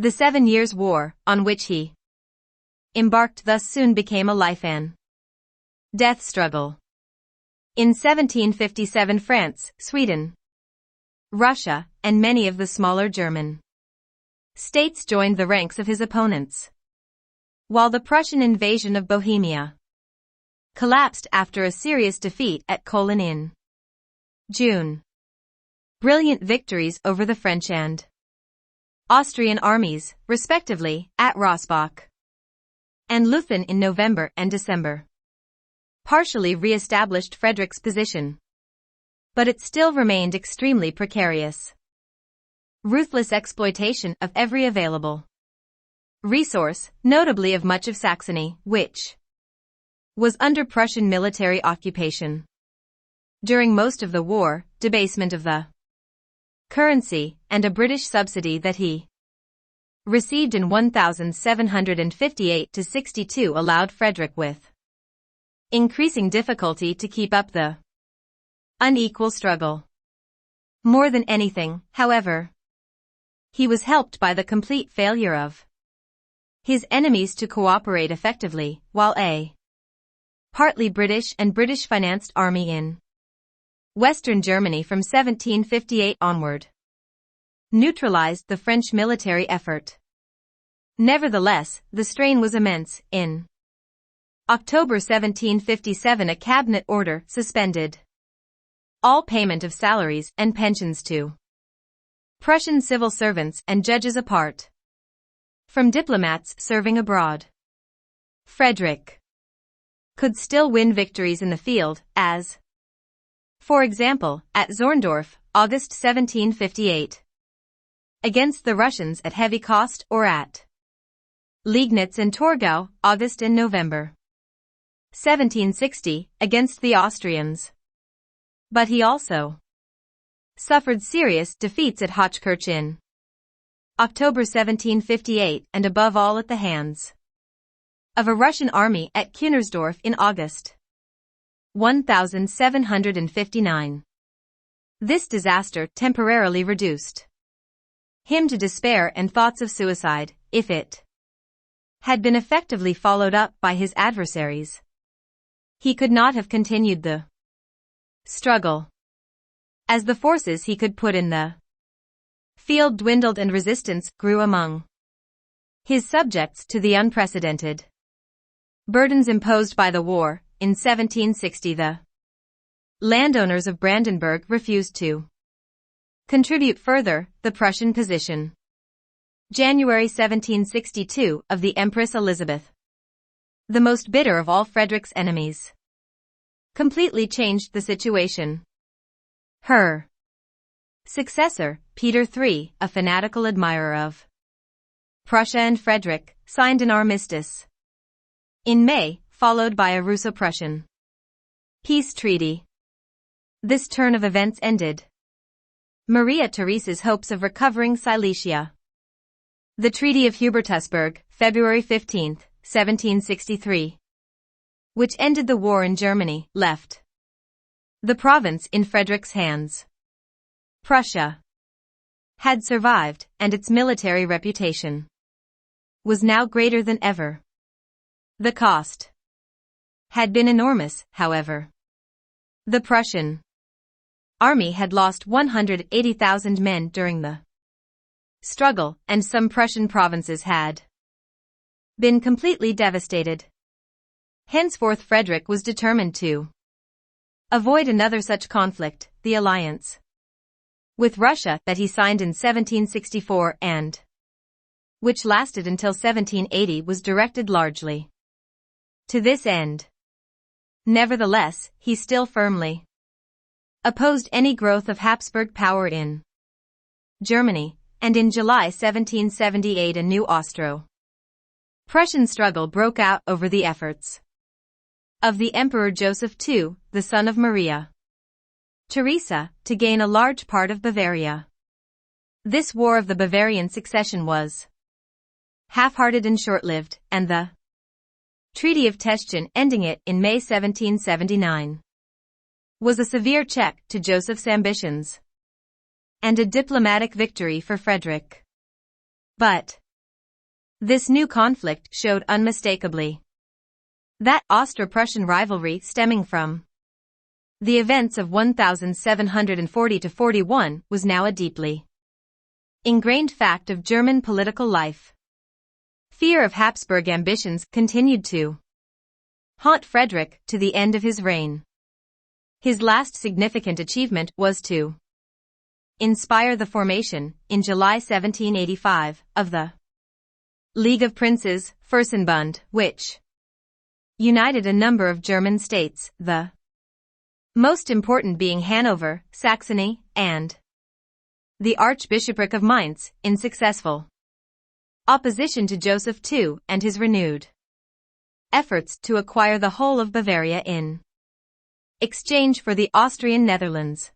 The 7 Years' War, on which he embarked, thus soon became a life and death struggle. In 1757, France, Sweden, Russia, and many of the smaller German states joined the ranks of his opponents, while the Prussian invasion of Bohemia collapsed after a serious defeat at Kolin in June. Brilliant victories over the French and Austrian armies, respectively, at Rossbach and Leuthen in November and December, partially re-established Frederick's position. But it still remained extremely precarious. Ruthless exploitation of every available resource, notably of much of Saxony, which was under Prussian military occupation. During most of the war, debasement of the currency, and a British subsidy that he received in 1758-62 allowed Frederick with increasing difficulty to keep up the unequal struggle. More than anything, however, he was helped by the complete failure of his enemies to cooperate effectively, while a partly British and British-financed army in Western Germany from 1758 onward neutralized the French military effort. Nevertheless, the strain was immense. In October 1757, a cabinet order suspended all payment of salaries and pensions to Prussian civil servants and judges apart from diplomats serving abroad. Frederick could still win victories in the field, as, for example, at Zorndorf, August 1758, against the Russians at heavy cost, or at Liegnitz and Torgau, August and November 1760, against the Austrians. But he also suffered serious defeats at Hochkirch in October 1758, and above all at the hands of a Russian army at Kunersdorf in August 1759. This disaster temporarily reduced him to despair and thoughts of suicide. If it had been effectively followed up by his adversaries, he could not have continued the struggle, as the forces he could put in the field dwindled and resistance grew among his subjects to the unprecedented burdens imposed by the war. In 1760, the landowners of Brandenburg refused to contribute further the Prussian position. January 1762 of the Empress Elizabeth, the most bitter of all Frederick's enemies, completely changed the situation. Her successor, Peter III, a fanatical admirer of Prussia and Frederick, signed an armistice in May, followed by a Russo-Prussian peace treaty. This turn of events ended Maria Theresa's hopes of recovering Silesia. The Treaty of Hubertusburg, February 15, 1763, which ended the war in Germany, left the province in Frederick's hands. Prussia had survived, and its military reputation was now greater than ever. The cost had been enormous, however. The Prussian army had lost 180,000 men during the struggle, and some Prussian provinces had been completely devastated. Henceforth, Frederick was determined to avoid another such conflict. The alliance with Russia that he signed in 1764 and which lasted until 1780 was directed largely to this end. Nevertheless, he still firmly opposed any growth of Habsburg power in Germany, and in July 1778 a new Austro-Prussian struggle broke out over the efforts of the Emperor Joseph II, the son of Maria Theresa, to gain a large part of Bavaria. This War of the Bavarian Succession was half-hearted and short-lived, and the Treaty of Teschen, ending it in May 1779, was a severe check to Joseph's ambitions and a diplomatic victory for Frederick. But This new conflict showed unmistakably that Austro-Prussian rivalry stemming from the events of 1740–41 was now a deeply ingrained fact of German political life. Fear of Habsburg ambitions continued to haunt Frederick to the end of his reign. His last significant achievement was to inspire the formation, in July 1785, of the League of Princes, Fürstenbund, which united a number of German states, the most important being Hanover, Saxony, and the Archbishopric of Mainz, in successful opposition to Joseph II and his renewed efforts to acquire the whole of Bavaria in exchange for the Austrian Netherlands.